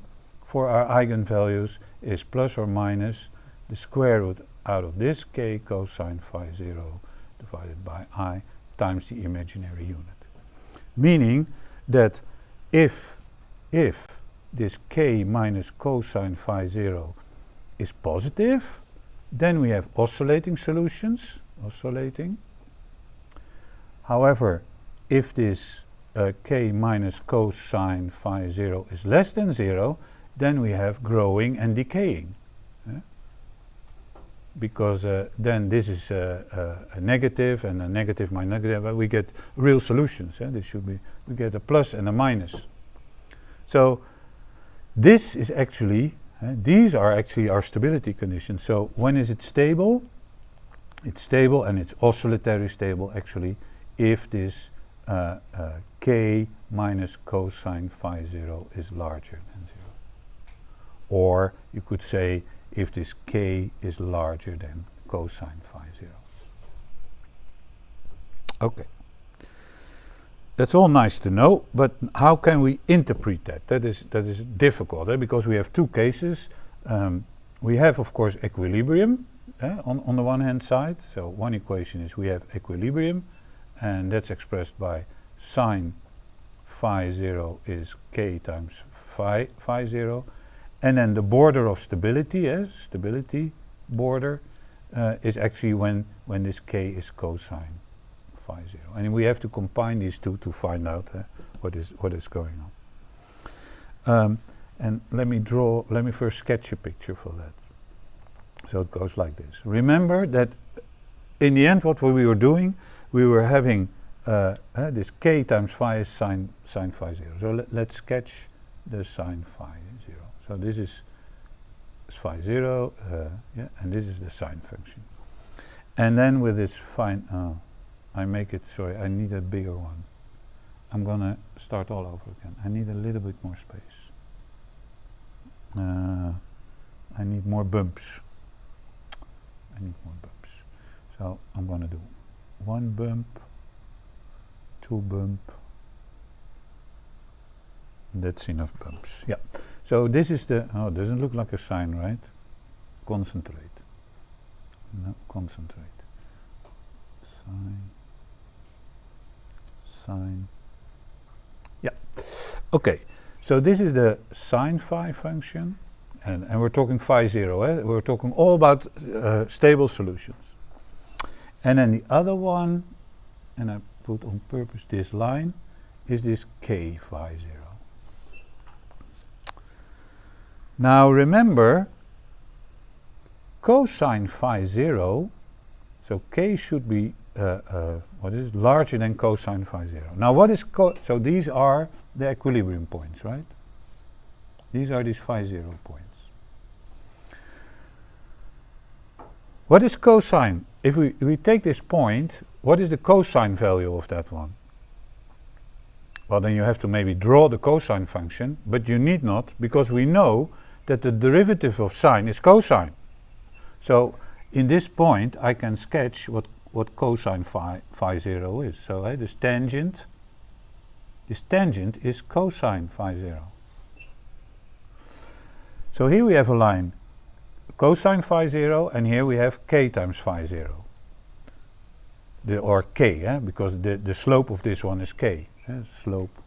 for our eigenvalues is plus or minus the square root out of this k cosine phi 0 divided by I times the imaginary unit. Meaning that if this k minus cosine phi 0 is positive, then we have oscillating solutions, oscillating. However, if this k minus cosine phi 0 is less than 0, then we have growing and decaying. Because then this is a negative, and a negative minus negative, but we get real solutions. This should be, we get a plus and a minus. So this is actually, these are actually our stability conditions. So when is it stable? It's stable, and it's oscillatory stable actually if this k minus cosine phi 0 is larger than 0. Or you could say if this k is larger than cosine phi 0. Okay. That's all nice to know, but how can we interpret that? That is difficult, because we have two cases. We have, of course, equilibrium on the one hand side. So one equation is we have equilibrium, and that's expressed by sine phi 0 is k times phi 0. And then the border of stability, stability border, is actually when this k is cosine phi 0. And we have to combine these two to find out what is going on. And let me first sketch a picture for that. So it goes like this. Remember that in the end what we were doing, we were having this k times phi is sine phi 0. So let's sketch the sine phi 0. So this is phi 0, and this is the sine function. And then with this I make it, sorry, I need a bigger one. I'm going to start all over again. I need a little bit more space. I need more bumps. So I'm going to do 1 bump, 2 bump. That's enough bumps. Yeah. So this is the, it doesn't look like a sine, right? Concentrate. No, concentrate. Sine. Yeah. Okay. So this is the sine phi function, and we're talking phi 0. We're talking all about stable solutions. And then the other one, and I put on purpose this line, is this k phi 0. Now remember, cosine phi 0, so k should be what is it? Larger than cosine phi 0. Now what is so these are the equilibrium points, right? These are these phi 0 points. What is cosine? If we take this point, what is the cosine value of that one? Well, then you have to maybe draw the cosine function, but you need not, because we know that the derivative of sine is cosine. So in this point I can sketch what cosine phi 0 is. So this tangent is cosine phi 0. So here we have a line cosine phi 0, and here we have k times phi 0. Or k, because the slope of this one is k. Slope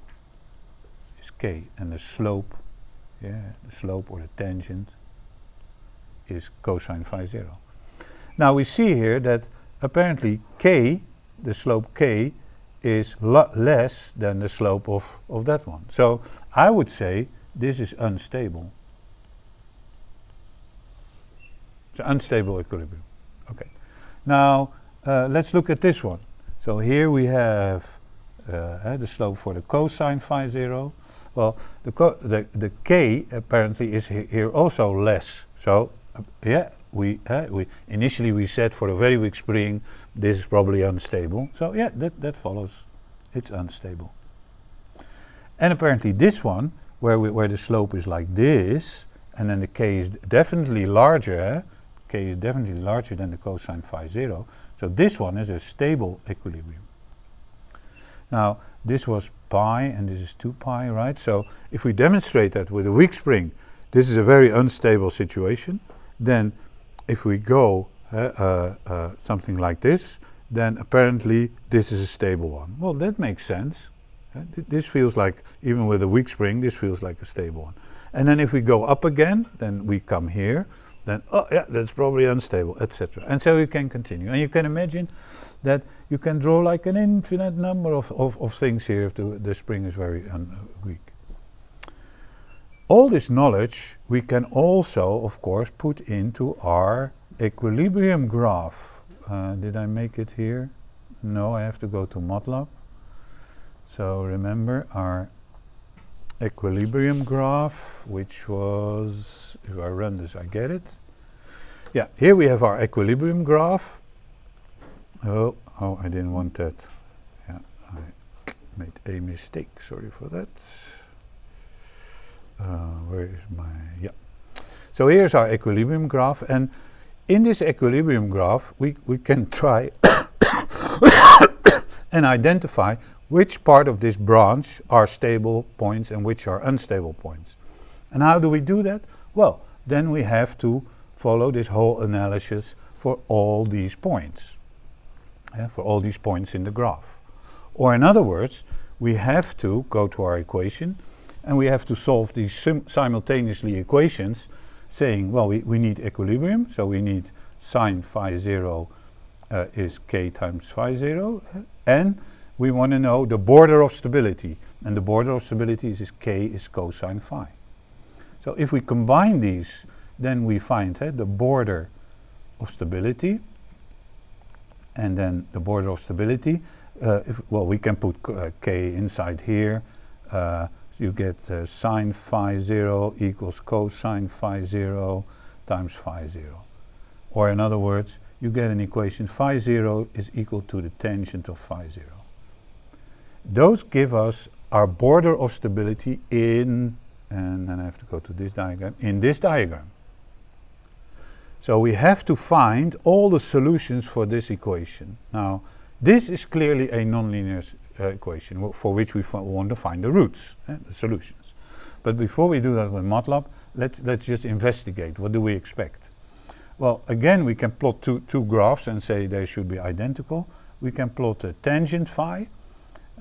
is k, and the slope, the slope or the tangent is cosine phi 0. Now we see here that apparently k, the slope k, is less than the slope of that one. So I would say this is unstable. It's an unstable equilibrium. Okay. Now let's look at this one. So here we have the slope for the cosine phi 0. Well, the k apparently is here also less. So we initially we said for a very weak spring this is probably unstable. So that follows. It's unstable. And apparently this one, where the slope is like this, and then the k is definitely larger. K is definitely larger than the cosine phi 0. So this one is a stable equilibrium. Now this was pi and this is 2 pi, right? So if we demonstrate that with a weak spring, this is a very unstable situation. Then if we go something like this, then apparently this is a stable one. Well, that makes sense. This feels like, even with a weak spring, this feels like a stable one. And then if we go up again, then we come here, then that's probably unstable, etc. And so you can continue. And you can imagine that you can draw like an infinite number of things here if the spring is very weak. All this knowledge we can also, of course, put into our equilibrium graph. Did I make it here? No, I have to go to Matlab. So remember our equilibrium graph, which was, if I run this I get it. Yeah, here we have our equilibrium graph. Oh, I didn't want that. Yeah, I made a mistake, sorry for that. Where is my, So here's our equilibrium graph, and in this equilibrium graph we can try and identify which part of this branch are stable points and which are unstable points. And how do we do that? Well, then we have to follow this whole analysis for all these points, for all these points in the graph. Or in other words, we have to go to our equation and we have to solve these simultaneously equations, saying, well, we need equilibrium, so we need sine phi 0 is k times phi 0, and we want to know the border of stability, and the border of stability is k is cosine phi. So if we combine these, then we find the border of stability, and then the border of stability, we can put k inside here, so you get sine phi 0 equals cosine phi 0 times phi 0. Or in other words, you get an equation phi 0 is equal to the tangent of phi 0. Those give us our border of stability in, and then I have to go to this diagram, in this diagram. So we have to find all the solutions for this equation. Now, this is clearly a nonlinear equation for which we want to find the roots, the solutions. But before we do that with Matlab, let's just investigate. What do we expect? Well, again, we can plot two graphs and say they should be identical. We can plot a tangent phi.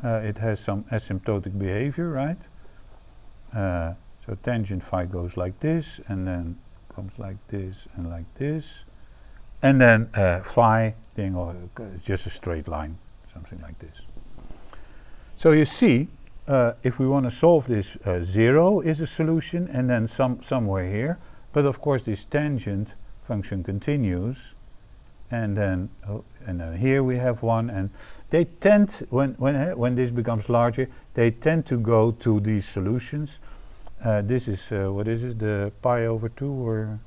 It has some asymptotic behavior, right? So tangent phi goes like this, and then comes like this and like this. and then phi thing, or just a straight line, something like this. So you see, if we want to solve this, 0 is a solution, and then somewhere here. But of course, this tangent function continues, and then here we have one, and they tend, when this becomes larger, they tend to go to these solutions. This is what is it? The pi over 2, or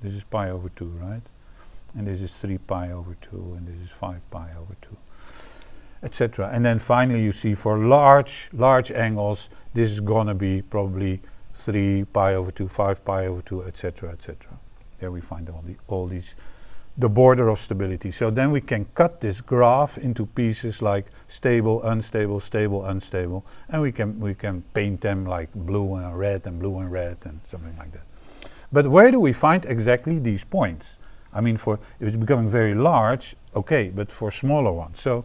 this is pi over 2, right? And this is 3 pi over 2, and this is 5 pi over 2. Etc. And then finally you see for large angles, this is going to be probably 3 pi over 2, 5 pi over 2, etc., etc. There we find all these, the border of stability. So then we can cut this graph into pieces like stable, unstable, stable, unstable, and we can paint them like blue and red and blue and red and something like that. But where do we find exactly these points? I mean, if it's becoming very large, okay, but for smaller ones. So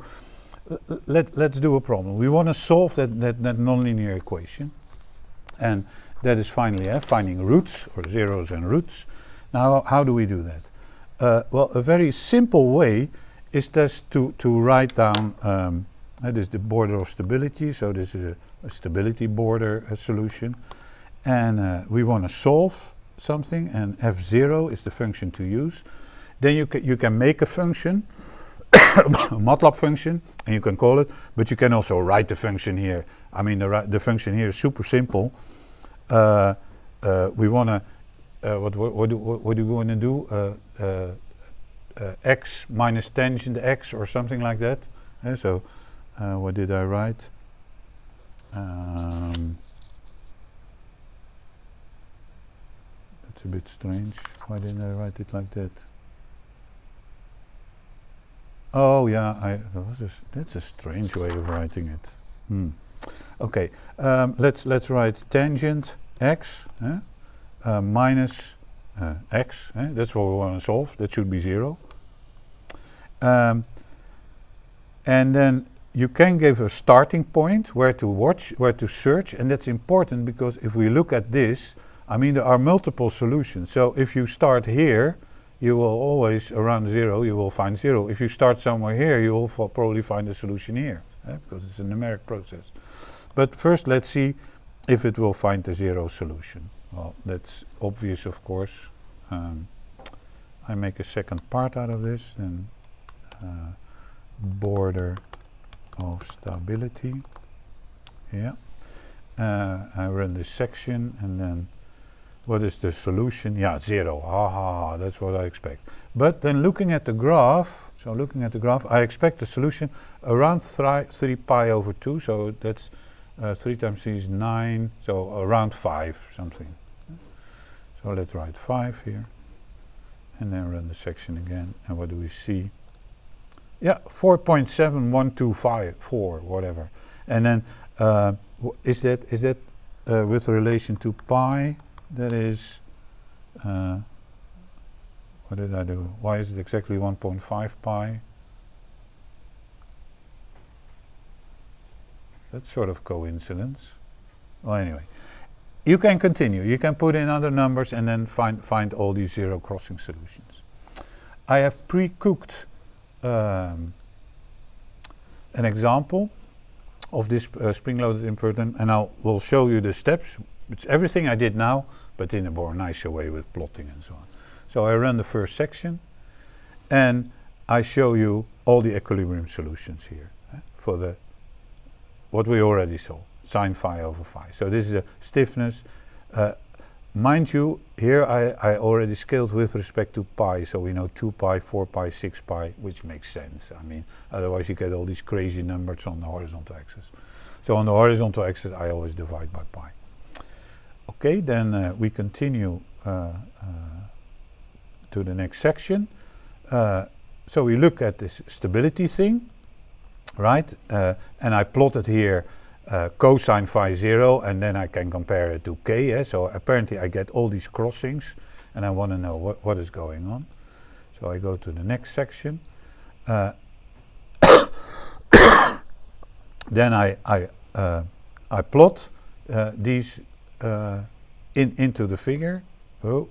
let's do a problem. We want to solve that nonlinear equation, and that is finally finding roots, or zeros and roots. Now, how do we do that? Well, a very simple way is just to write down, that is the border of stability, so this is a stability border solution, and we want to solve something, and f0 is the function to use. Then you can make a function, a Matlab function, and you can call it, but you can also write the function here. I mean, the function here is super simple. We want to, what do you want to do? X minus tangent x, or something like that. So, what did I write? That's a bit strange. Why didn't I write it like that? Oh yeah, that's a strange way of writing it. Okay, let's write tangent x minus x. That's what we want to solve. That should be 0. And then you can give a starting point where to watch, where to search, and that's important because if we look at this, I mean, there are multiple solutions. So if you start here, you will always, around 0, you will find 0. If you start somewhere here, you will probably find a solution here, because it's a numeric process. But first, let's see if it will find the 0 solution. Well, that's obvious, of course. I make a second part out of this, then border of stability. Yeah. I run this section, and then what is the solution? Yeah, 0. Ha ha ha, that's what I expect. But then looking at the graph, I expect the solution around 3 pi over 2, so that's 3 times 3 is 9, so around 5 something. So let's write 5 here, and then run the section again, and what do we see? Yeah, 4.71254, whatever. And then is that with relation to pi? That is, what did I do? Why is it exactly 1.5 pi? That's sort of coincidence. Well, anyway, you can continue. You can put in other numbers and then find all these 0 crossing solutions. I have pre-cooked an example of this spring-loaded inverter, and I will show you the steps. It's everything I did now, but in a more nicer way with plotting and so on. So I run the first section, and I show you all the equilibrium solutions here for the what we already saw, sine phi over phi. So this is the stiffness. Mind you, here I already scaled with respect to pi, so we know 2 pi, 4 pi, 6 pi, which makes sense. I mean, otherwise you get all these crazy numbers on the horizontal axis. So on the horizontal axis, I always divide by pi. Okay, then we continue to the next section. So we look at this stability thing, right? And I plotted here cosine phi 0, and then I can compare it to k. So apparently I get all these crossings, and I want to know what is going on. So I go to the next section. Then I plot these into the figure. Oh,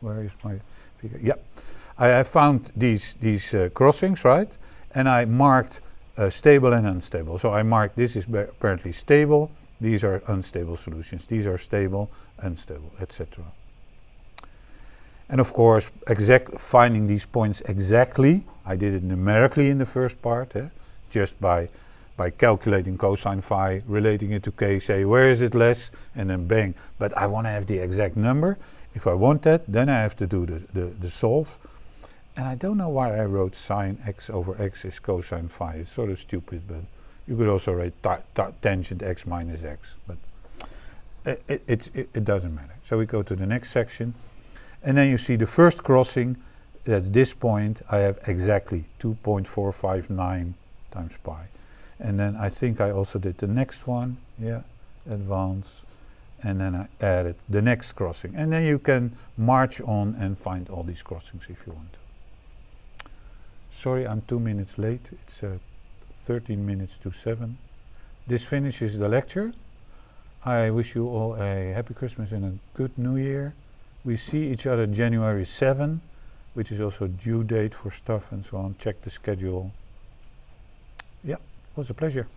where is my figure? Yeah, I found these crossings, right? And I marked stable and unstable. So I marked this is apparently stable. These are unstable solutions. These are stable, unstable, etc. And of course, finding these points exactly, I did it numerically in the first part, just by calculating cosine phi, relating it to k, say where is it less, and then bang. But I want to have the exact number. If I want that, then I have to do the solve. And I don't know why I wrote sine x over x is cosine phi. It's sort of stupid, but you could also write tangent x minus x. But it doesn't matter. So we go to the next section. And then you see the first crossing, that's this point, I have exactly 2.459 times pi. And then I think I also did the next one, yeah, advance. And then I added the next crossing. And then you can march on and find all these crossings if you want to. Sorry, I'm 2 minutes late. It's 13 minutes to 7. This finishes the lecture. I wish you all a happy Christmas and a good New Year. We see each other January 7, which is also due date for stuff and so on. Check the schedule. Yeah, it was a pleasure.